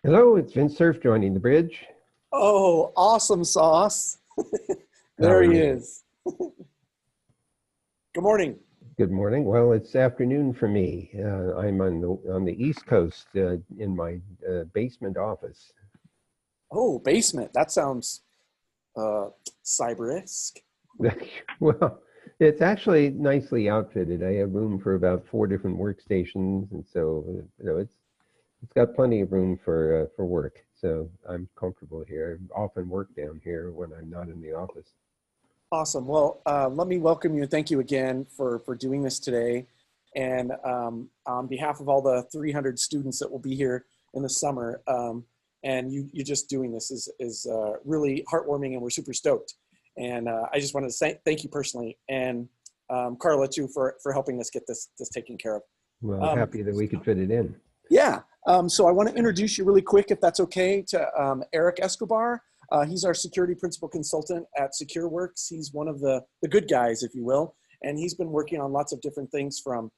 Hello, it's Vint Cerf joining the bridge. Oh, awesome sauce. How There are he you? is. Good morning. Good morning. Well, it's afternoon for me. I'm on the East Coast in my basement office. Oh, basement. That sounds uh cyber-esque. Well, it's actually nicely outfitted. I have room for about four different workstations, and so it's got plenty of room for work. So I'm comfortable here. I often work down here when I'm not in the office. Awesome. Well, let me welcome you and thank you again for doing this today. And on behalf of all the 300 students that will be here in the summer, and you just doing this is really heartwarming, and we're super stoked. And I just wanted to say thank you personally, and Carla too for helping us get this taken care of. Well, Um, happy that we could fit it in. Yeah. So I want to introduce you really quick, if that's okay, to Eric Escobar. He's our security principal consultant at SecureWorks. He's one of the good guys, if you will. And he's been working on lots of different things from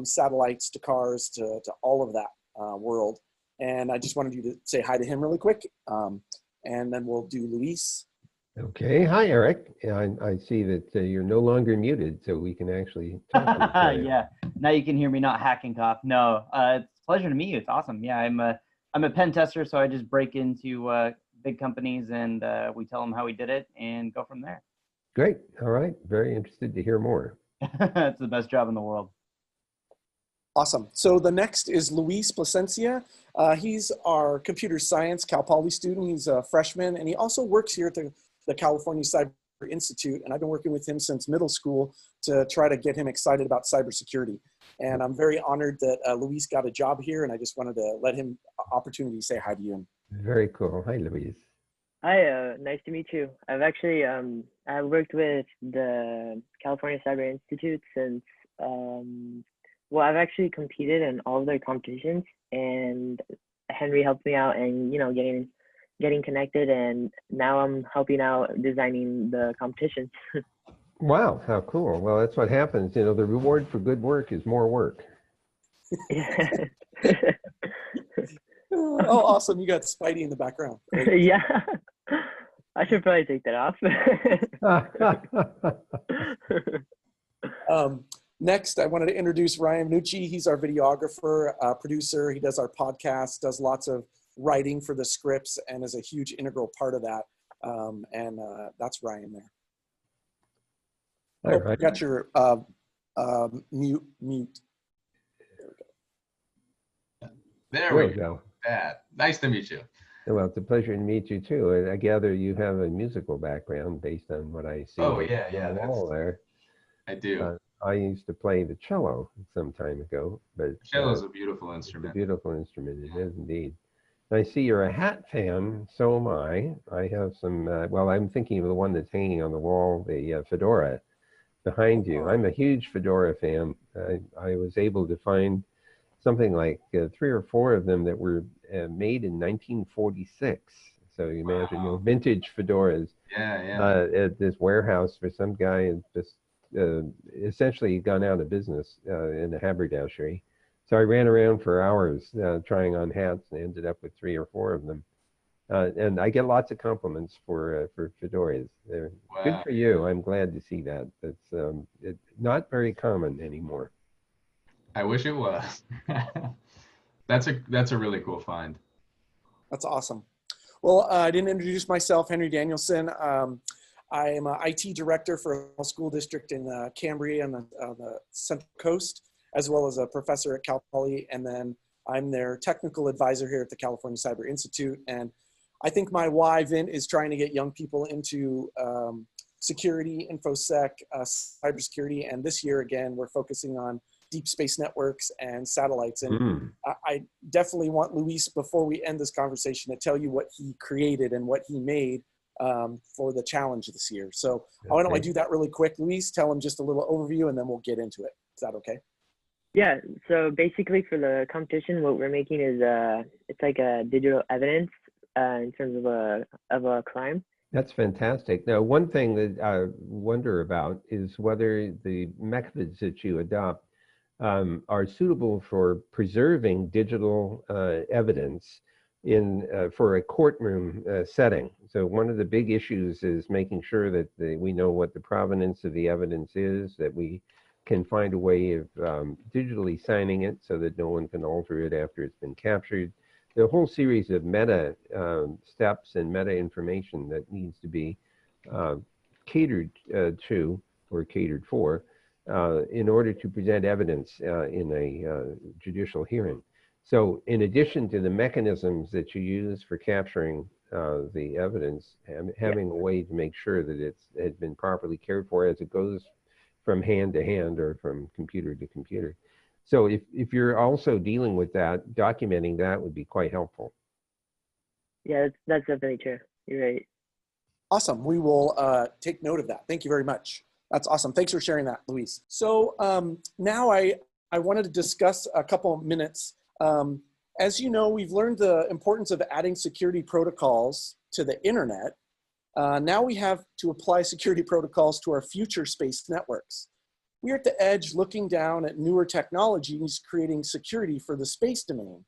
satellites to cars to all of that world. And I just wanted you to say hi to him really quick. And then we'll do Luis. Okay. Hi, Eric. I see that you're no longer muted, so we can actually talk to each other. Yeah, now you can hear me not hacking cough. No, it's a pleasure to meet you. It's awesome. Yeah, I'm a pen tester, so I just break into big companies and we tell them how we did it and go from there. Great. All right. Very interested to hear more. It's the best job in the world. Awesome. So the next is Luis Placencia. He's our computer science Cal Poly student. He's a freshman, and he also works here at the California Cyber Institute. And I've been working with him since middle school to try to get him excited about cybersecurity. And I'm very honored that Luis got a job here, and I just wanted to let him opportunity to say hi to you. Very cool. Hi, Louise. Hi, nice to meet you. I've actually I worked with the California Cyber Institute since well, I've actually competed in all of their competitions, and Henry helped me out and getting connected, and now I'm helping out designing the competitions. Wow, how cool. Well, that's what happens. You know, the reward for good work is more work. Oh, awesome. You got Spidey in the background. Great. Yeah, I should probably take that off. Next, I wanted to introduce Ryan Nucci. He's our videographer, producer. He does our podcast, does lots of writing for the scripts, and is a huge integral part of that. And that's Ryan there. All right. You got your mute. There we go. Nice to meet you. Well, it's a pleasure to meet you too. And I gather you have a musical background based on what I see. Oh yeah, yeah. On the wall there. I do. I used to play the cello some time ago, but cello is a beautiful instrument. It's a beautiful instrument. It is indeed. I see you're a hat fan. So am I. I have some. Well, I'm thinking of the one that's hanging on the wall, the fedora behind you. I'm a huge fedora fan. I was able to find something like 3 or 4 of them that were made in 1946. So you imagine, you know, vintage fedoras. Yeah. At this warehouse for some guy and just essentially gone out of business in a haberdashery. So I ran around for hours trying on hats and ended up with 3 or 4 of them. And I get lots of compliments for fedoras. They're good for you. I'm glad to see that. It's not very common anymore. I wish it was. That's a really cool find. That's awesome. Well, I didn't introduce myself, Henry Danielson. I am an IT director for a school district in Cambria on the Central Coast, as well as a professor at Cal Poly. And then I'm their technical advisor here at the California Cyber Institute. And I think my why, Vint, is trying to get young people into security, InfoSec, cybersecurity. And this year, again, we're focusing on deep space networks and satellites. And I definitely want Luis, before we end this conversation, to tell you what he created and what he made for the challenge this year. So why don't I do that really quick? Luis, tell him just a little overview and then we'll get into it. Is that okay? Yeah, so basically for the competition, what we're making is it's like a digital evidence in terms of a crime. That's fantastic. Now, one thing that I wonder about is whether the methods that you adopt are suitable for preserving digital evidence for a courtroom setting. So one of the big issues is making sure that we know what the provenance of the evidence is, that we can find a way of digitally signing it so that no one can alter it after it's been captured. The whole series of meta steps and meta information that needs to be catered to or catered for in order to present evidence in a judicial hearing. So in addition to the mechanisms that you use for capturing the evidence, having a way to make sure that it has been properly cared for as it goes from hand to hand or from computer to computer. So if you're also dealing with that, documenting that would be quite helpful. Yeah, that's definitely true. You're right. Awesome. We will take note of that. Thank you very much. That's awesome. Thanks for sharing that, Luis. So now I wanted to discuss a couple of minutes. As you know, we've learned the importance of adding security protocols to the internet. Now we have to apply security protocols to our future space networks. We're at the edge looking down at newer technologies creating security for the space domain.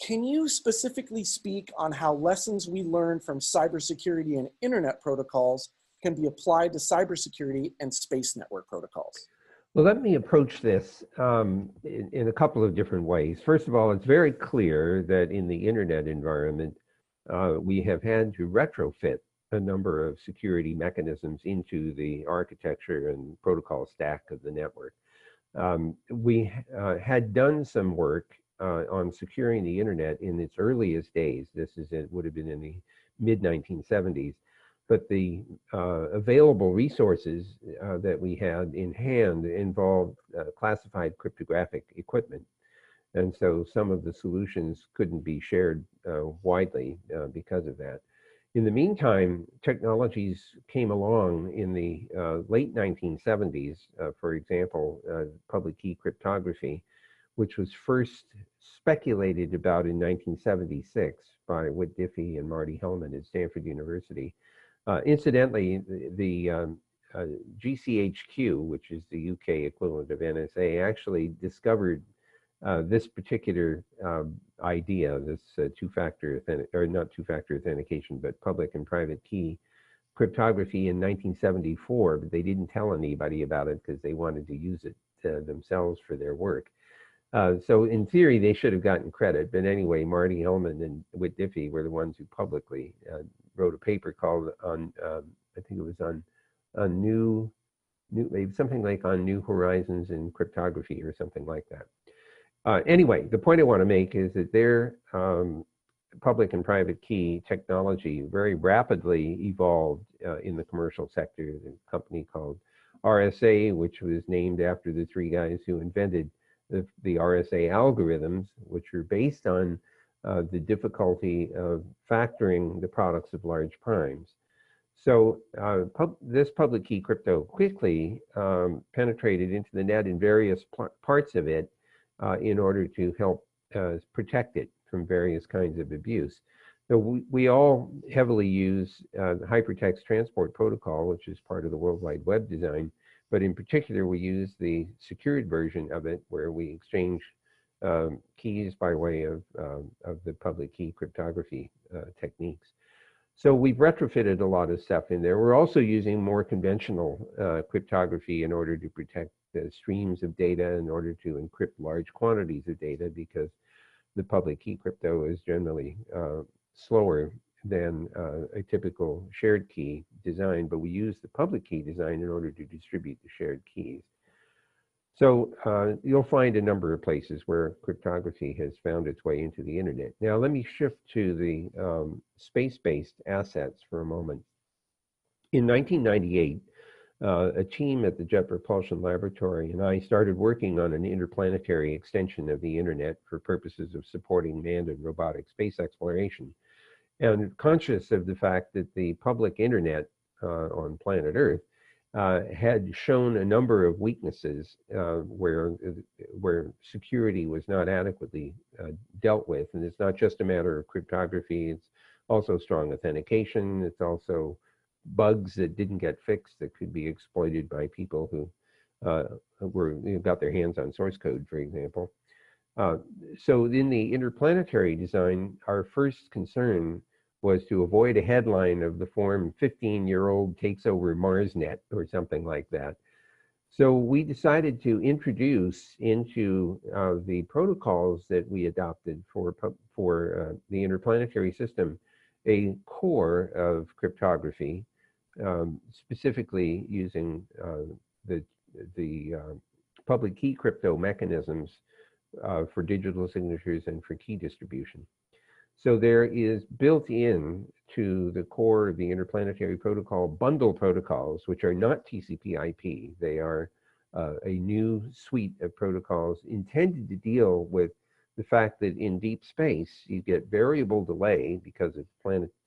Can you specifically speak on how lessons we learned from cybersecurity and internet protocols can be applied to cybersecurity and space network protocols? Well, let me approach this in a couple of different ways. First of all, it's very clear that in the internet environment, we have had to retrofit a number of security mechanisms into the architecture and protocol stack of the network. We had done some work on securing the internet in its earliest days. Would have been in the mid-1970s. But the available resources that we had in hand involved classified cryptographic equipment. And so some of the solutions couldn't be shared widely because of that. In the meantime, technologies came along in the late 1970s, for example, public key cryptography, which was first speculated about in 1976 by Whit Diffie and Marty Hellman at Stanford University. Incidentally, the GCHQ, which is the UK equivalent of NSA, actually discovered this particular idea, this two-factor authentication, but public and private key cryptography in 1974, but they didn't tell anybody about it because they wanted to use it themselves for their work. So in theory, they should have gotten credit. But anyway, Marty Hellman and Whit Diffie were the ones who publicly wrote a paper called I think it was on something like on New Horizons in Cryptography or something like that. Anyway, the point I want to make is that their public and private key technology very rapidly evolved in the commercial sector. The company called RSA, which was named after the three guys who invented the RSA algorithms, which are based on the difficulty of factoring the products of large primes. So this public key crypto quickly penetrated into the net in various parts of it in order to help protect it from various kinds of abuse. So we all heavily use the hypertext transport protocol, which is part of the World Wide Web design. But in particular, we use the secured version of it, where we exchange keys by way of the public key cryptography techniques. So we've retrofitted a lot of stuff in there. We're also using more conventional cryptography in order to protect the streams of data, in order to encrypt large quantities of data, because the public key crypto is generally slower than a typical shared key design, but we use the public key design in order to distribute the shared keys. So you'll find a number of places where cryptography has found its way into the internet. Now let me shift to the space-based assets for a moment. In 1998, a team at the Jet Propulsion Laboratory and I started working on an interplanetary extension of the internet for purposes of supporting manned and robotic space exploration. And conscious of the fact that the public internet on planet Earth had shown a number of weaknesses where security was not adequately dealt with. And it's not just a matter of cryptography, it's also strong authentication, it's also bugs that didn't get fixed that could be exploited by people who got their hands on source code, for example. So in the interplanetary design, our first concern was to avoid a headline of the form 15-year-old takes over MarsNet or something like that. So we decided to introduce into the protocols that we adopted for the interplanetary system a core of cryptography, specifically using the public key crypto mechanisms for digital signatures and for key distribution. So there is built in to the core of the interplanetary protocol bundle protocols, which are not TCP/IP. They are a new suite of protocols intended to deal with the fact that in deep space, you get variable delay because of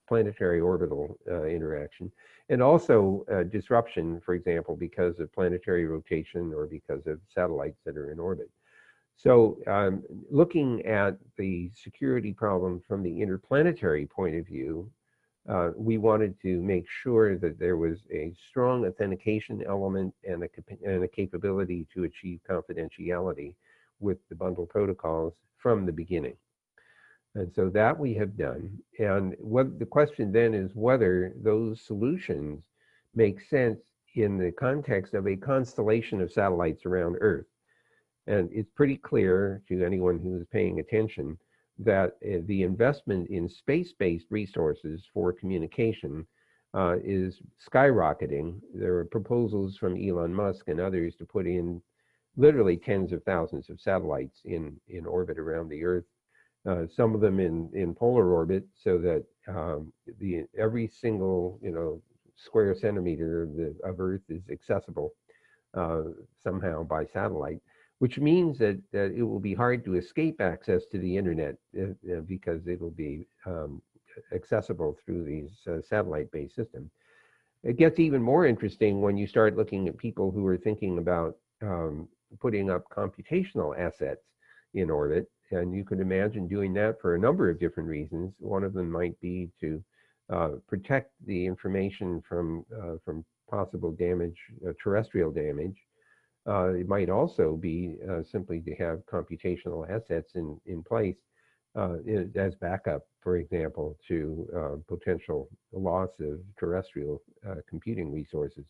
planetary orbital interaction, and also disruption, for example, because of planetary rotation or because of satellites that are in orbit. So looking at the security problem from the interplanetary point of view, we wanted to make sure that there was a strong authentication element and a capability to achieve confidentiality with the bundle protocols from the beginning. And so that we have done. And what the question then is whether those solutions make sense in the context of a constellation of satellites around Earth. And it's pretty clear to anyone who is paying attention that the investment in space-based resources for communication is skyrocketing. There are proposals from Elon Musk and others to put in literally tens of thousands of satellites in orbit around the Earth, some of them in polar orbit, so that every single square centimeter of Earth is accessible somehow by satellite, which means that it will be hard to escape access to the internet because it will be accessible through these satellite-based systems. It gets even more interesting when you start looking at people who are thinking about putting up computational assets in orbit, and you could imagine doing that for a number of different reasons. One of them might be to protect the information from possible damage, terrestrial damage. It might also be simply to have computational assets in place as backup, for example, to potential loss of terrestrial computing resources.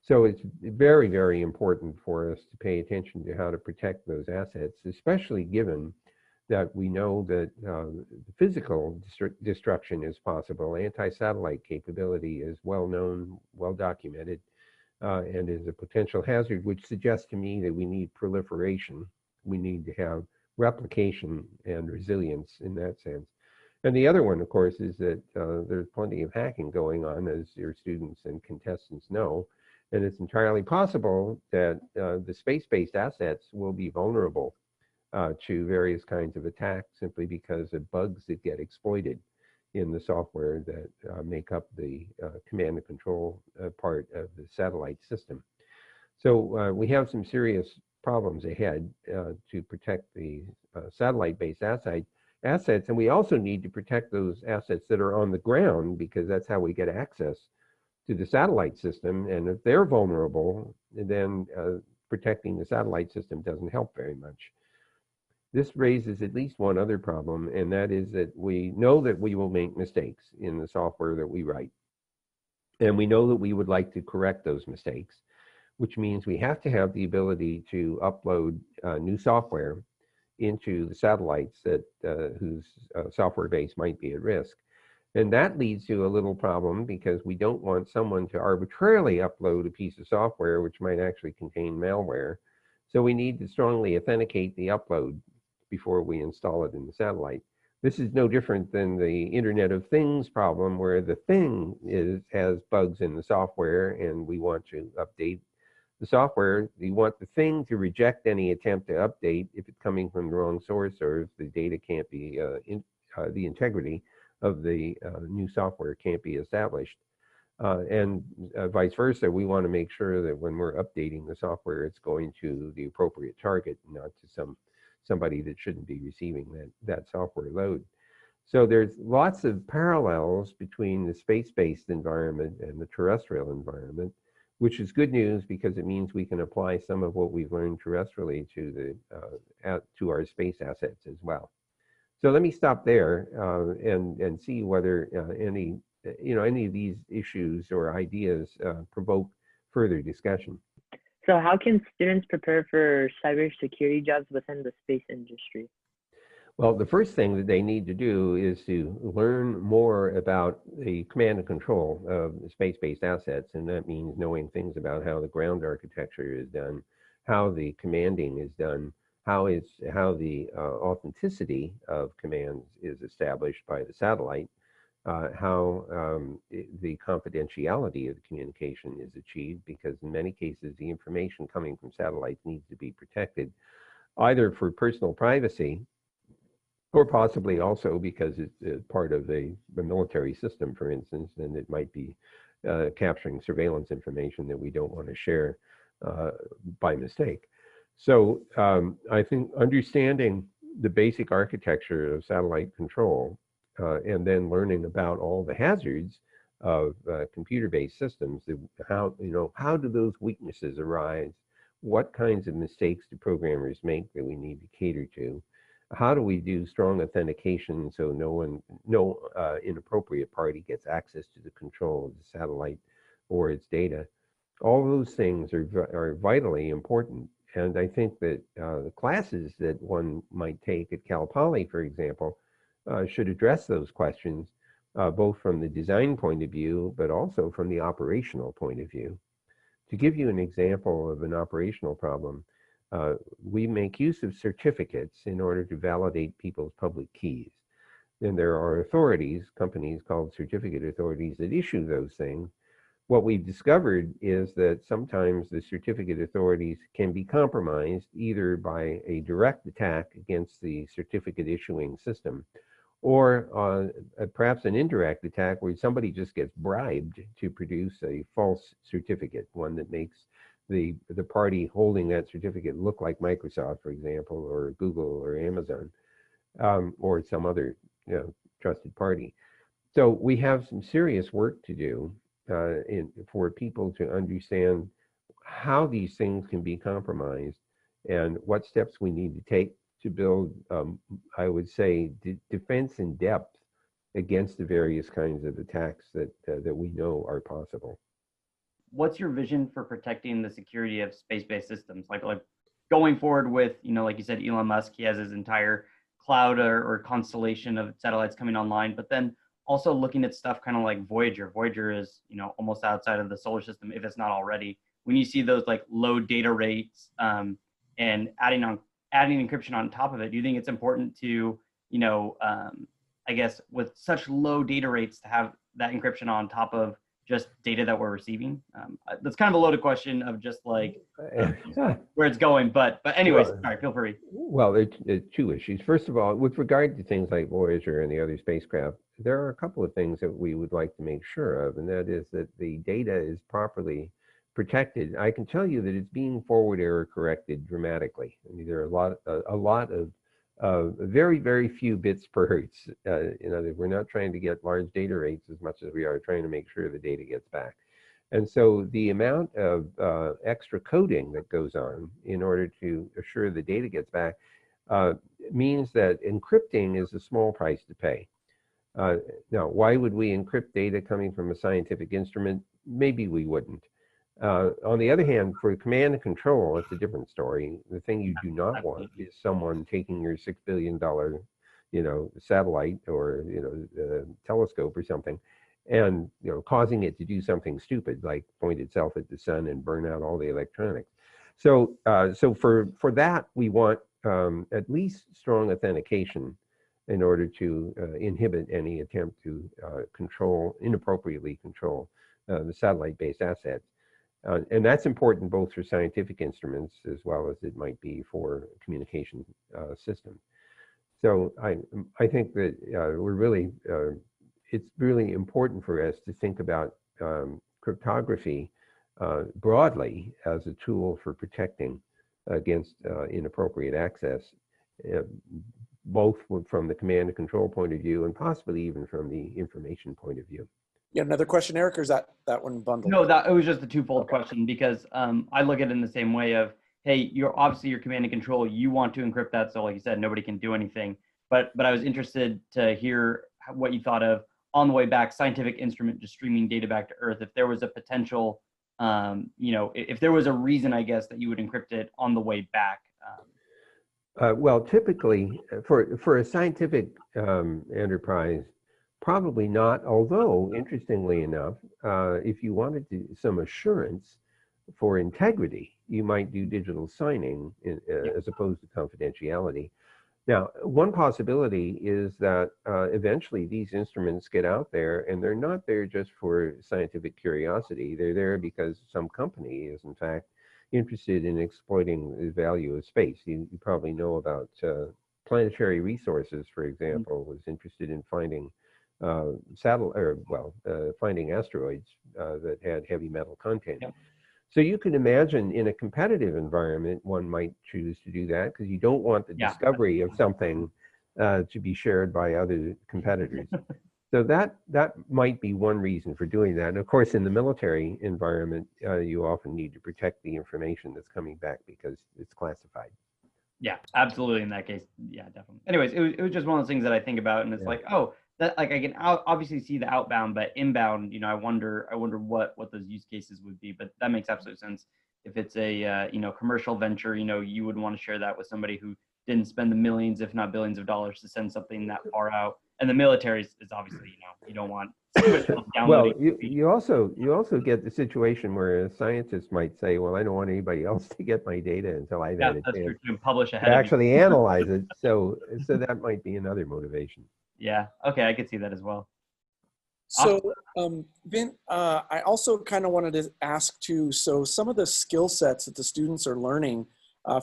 So it's very, very important for us to pay attention to how to protect those assets, especially given that we know that physical destruction is possible. Anti-satellite capability is well known, well documented, and is a potential hazard, which suggests to me that we need proliferation. We need to have replication and resilience in that sense. And the other one, of course, is that there's plenty of hacking going on, as your students and contestants know. And it's entirely possible that the space-based assets will be vulnerable to various kinds of attacks simply because of bugs that get exploited in the software that make up the command and control part of the satellite system. So we have some serious problems ahead to protect the satellite-based assets, and we also need to protect those assets that are on the ground, because that's how we get access to the satellite system. And if they're vulnerable, then protecting the satellite system doesn't help very much. This raises at least one other problem, and that is that we know that we will make mistakes in the software that we write. And we know that we would like to correct those mistakes, which means we have to have the ability to upload new software into the satellites that whose software base might be at risk. And that leads to a little problem, because we don't want someone to arbitrarily upload a piece of software which might actually contain malware. So we need to strongly authenticate the upload before we install it in the satellite. This is no different than the Internet of Things problem, where the thing has bugs in the software and we want to update the software. You want the thing to reject any attempt to update if it's coming from the wrong source, or if the data can't be, the integrity of the new software can't be established. And vice versa, we want to make sure that when we're updating the software, it's going to the appropriate target, not to somebody that shouldn't be receiving that software load. So there's lots of parallels between the space-based environment and the terrestrial environment. which is good news because it means we can apply some of what we've learned terrestrially to to our space assets as well. So let me stop there and see whether any of these issues or ideas provoke further discussion. So how can students prepare for cybersecurity jobs within the space industry? Well, the first thing that they need to do is to learn more about the command and control of space-based assets, and that means knowing things about how the ground architecture is done, how the commanding is done, how the authenticity of commands is established by the satellite, how the confidentiality of the communication is achieved, because in many cases the information coming from satellites needs to be protected, either for personal privacy or possibly also because it's part of the military system, for instance, and it might be capturing surveillance information that we don't want to share by mistake. So I think understanding the basic architecture of satellite control and then learning about all the hazards of computer-based systems, how do those weaknesses arise? What kinds of mistakes do programmers make that we need to cater to? How do we do strong authentication so no inappropriate party gets access to the control of the satellite or its data? All those things are vitally important. And I think that the classes that one might take at Cal Poly, for example, should address those questions, both from the design point of view, but also from the operational point of view. To give you an example of an operational problem, we make use of certificates in order to validate people's public keys. Then there are authorities, companies called certificate authorities, that issue those things. What we've discovered is that sometimes the certificate authorities can be compromised either by a direct attack against the certificate issuing system, or perhaps an indirect attack where somebody just gets bribed to produce a false certificate, one that makes the party holding that certificate look like Microsoft, for example, or Google or Amazon, or some other trusted party. So we have some serious work to do for people to understand how these things can be compromised and what steps we need to take to build, I would say, defense in depth against the various kinds of attacks that we know are possible. What's your vision for protecting the security of space-based systems? Like going forward with, like you said, Elon Musk, he has his entire cloud or constellation of satellites coming online, but then also looking at stuff kind of like Voyager. Voyager is, almost outside of the solar system, if it's not already. When you see those like low data rates and adding encryption on top of it, do you think it's important to, I guess with such low data rates to have that encryption on top of just data that we're receiving? That's kind of a loaded question of just like where it's going. But anyways, sorry, feel free. Well, there's two issues. First of all, with regard to things like Voyager and the other spacecraft, there are a couple of things that we would like to make sure of, and that is that the data is properly protected. I can tell you that it's being forward error corrected dramatically. I mean, there are a lot of very, very few bits per hertz. We're not trying to get large data rates as much as we are trying to make sure the data gets back. And so the amount of extra coding that goes on in order to assure the data gets back means that encrypting is a small price to pay. Now, why would we encrypt data coming from a scientific instrument? Maybe we wouldn't. On the other hand, for command and control, it's a different story. The thing you do not want is someone taking your $6 billion, satellite or telescope or something, and causing it to do something stupid like point itself at the sun and burn out all the electronics. So, for that, we want at least strong authentication in order to inhibit any attempt to inappropriately control the satellite-based assets. And that's important both for scientific instruments as well as it might be for communication systems. So I think that it's really important for us to think about cryptography broadly as a tool for protecting against inappropriate access, both from the command and control point of view and possibly even from the information point of view. You have another question, Eric, or is that one bundled? No, it was just a twofold question because I look at it in the same way of, hey, you're obviously your command and control. You want to encrypt that, so like you said, nobody can do anything. But I was interested to hear what you thought of on the way back, scientific instrument just streaming data back to Earth. If there was a potential, if there was a reason, I guess, that you would encrypt it on the way back. Well, typically for a scientific enterprise, probably not. Although, interestingly enough, if you wanted some assurance for integrity, you might do digital signing as opposed to confidentiality. Now, one possibility is that eventually these instruments get out there, and they're not there just for scientific curiosity. They're there because some company is, in fact, interested in exploiting the value of space. You probably know about Planetary Resources, for example, was interested in finding finding asteroids that had heavy metal content. Yep. So you can imagine in a competitive environment, one might choose to do that because you don't want the discovery of something to be shared by other competitors. So that might be one reason for doing that. And of course, in the military environment, you often need to protect the information that's coming back because it's classified. Yeah, absolutely. In that case, yeah, definitely. Anyways, it was just one of those things that I think about, and it's like, oh, that like I can obviously see the outbound, but inbound, I wonder what those use cases would be. But that makes absolute sense. If it's a commercial venture, you would want to share that with somebody who didn't spend the millions, if not billions of dollars to send something that far out. And the military is obviously, you don't want well, you also get the situation where a scientist might say, well, I don't want anybody else to get my data until I've had a chance to publish ahead to actually analyze it. So that might be another motivation. Yeah. Okay. I could see that as well. So, Vint, I also kind of wanted to ask too, so some of the skill sets that the students are learning,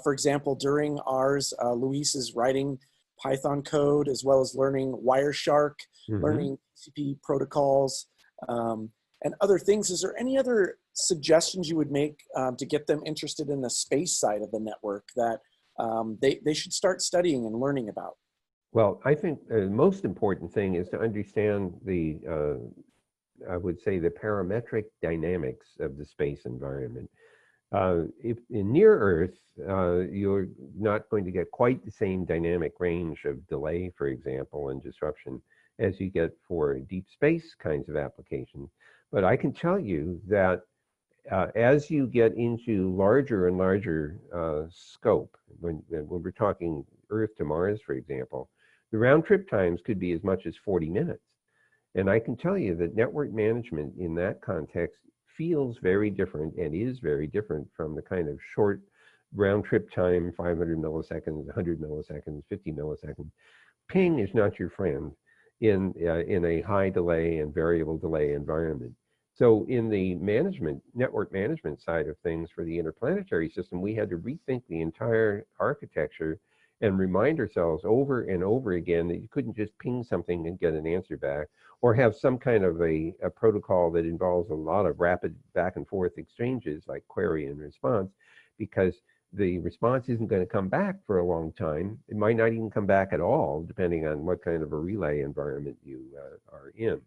for example, during ours, Luis is writing Python code as well as learning Wireshark, learning TCP protocols, and other things. Is there any other suggestions you would make to get them interested in the space side of the network that they should start studying and learning about? Well, I think the most important thing is to understand I would say, the parametric dynamics of the space environment. If in near Earth, you're not going to get quite the same dynamic range of delay, for example, and disruption as you get for deep space kinds of applications. But I can tell you that as you get into larger and larger scope, when we're talking Earth to Mars, for example, the round trip times could be as much as 40 minutes. And I can tell you that network management in that context feels very different and is very different from the kind of short round trip time, 500 milliseconds, 100 milliseconds, 50 milliseconds. Ping is not your friend in a high delay and variable delay environment. So in the network management side of things for the interplanetary system, we had to rethink the entire architecture and remind ourselves over and over again that you couldn't just ping something and get an answer back, or have some kind of a protocol that involves a lot of rapid back and forth exchanges like query and response, because the response isn't going to come back for a long time. It might not even come back at all, depending on what kind of a relay environment you are in.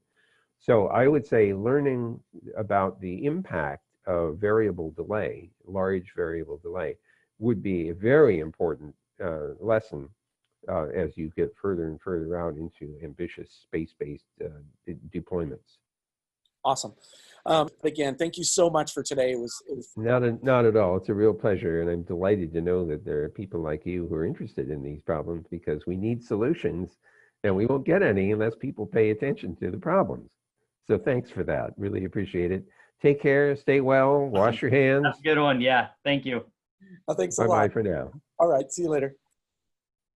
So I would say learning about the impact of variable delay, large variable delay, would be a very important lesson as you get further and further out into ambitious space-based deployments. Awesome. Again, thank you so much for today. It was not at all. It's a real pleasure, and I'm delighted to know that there are people like you who are interested in these problems, because we need solutions, and we won't get any unless people pay attention to the problems. So thanks for that. Really appreciate it. Take care. Stay well. Wash your hands. That's a good one. Yeah. Thank you. Thanks a lot. Bye-bye for now. All right. See you later.